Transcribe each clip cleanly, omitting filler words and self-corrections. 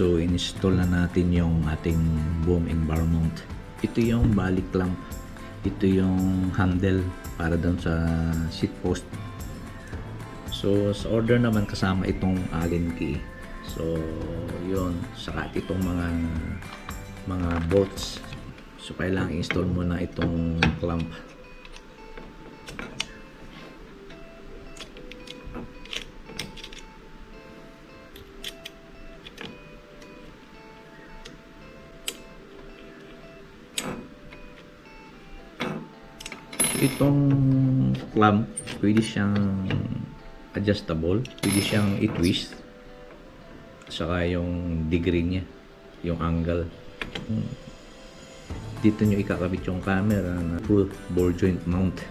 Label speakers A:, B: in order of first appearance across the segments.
A: So install na natin yung ating boom and bar mount. Ito yung balik clamp. Ito yung handle para doon sa seat post. So sa order naman kasama itong Allen key. So yun, saka itong mga bolts. So kailangan install muna itong clamp. Itong clamp, pwede siyang adjustable, pwede siyang i-twist, saka yung degree niya, yung angle. Dito nyo ikakabit yung camera na full ball joint mount.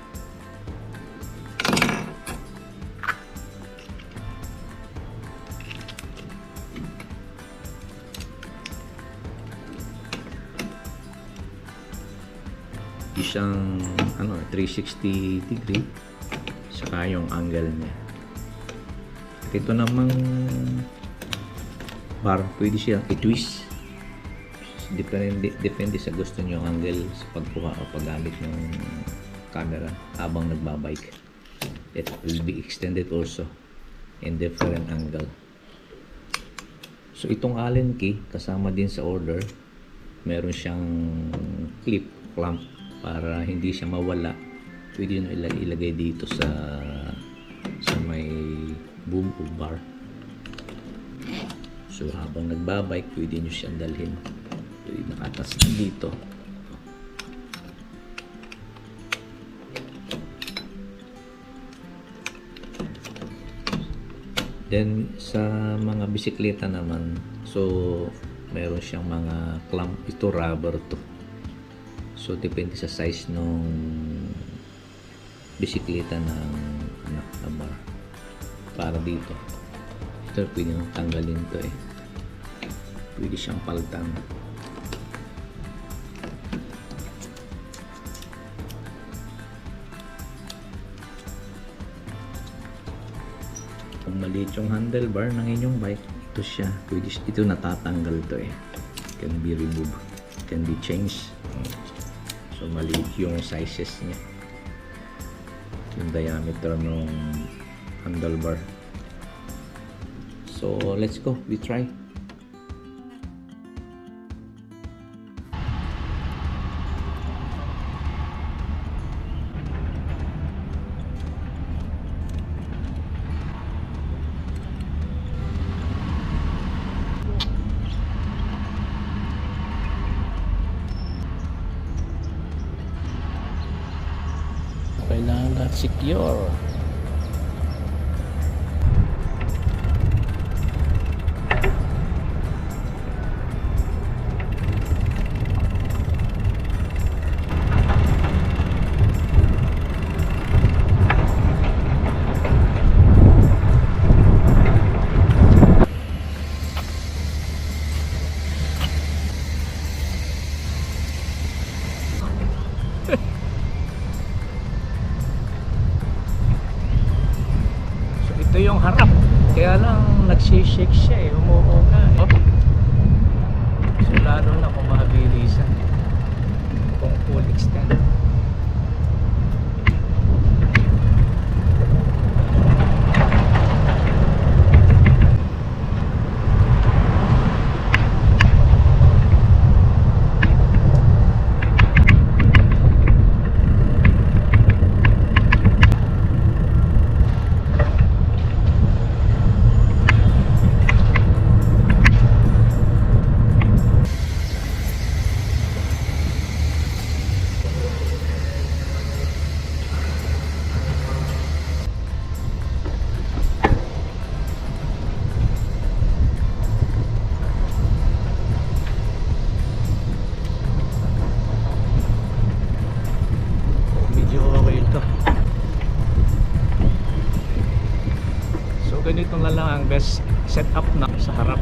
A: Isang 360 degree, saka yung angle niya. At ito namang bar, pwede siyang i-twist. Depende sa gusto niyo ang angle sa pagkuha o paggamit ng camera habang nagbabike. It will be extended also in different angle. So itong Allen key kasama din sa order, meron siyang clip clamp para hindi siya mawala. Pwede nyo ilagay dito sa may boom o bar. So habang nagbabike, pwede nyo siyang dalhin. Pwede nakatas dito. Then sa mga bisikleta naman, so meron siyang mga clamp. Ito rubber to. So depende sa size nung bisikleta ng anak na bar. Para dito, ito pwede nang tanggalin to eh. Pwede siyang palitan. Kung maliit yung handlebar ng inyong bike, ito siya. Pwede, ito natatanggal to eh. Can be removed, can be changed. So maliit yung sizes niya, yung diameter ng handlebar. So let's go, we try. Kailangan secure. Ito yung harap, kaya lang nagsishake siya eh, umuuga eh. So lalo na kung mabilisan, kung full extend. Ganito na lang ang best setup na sa harap.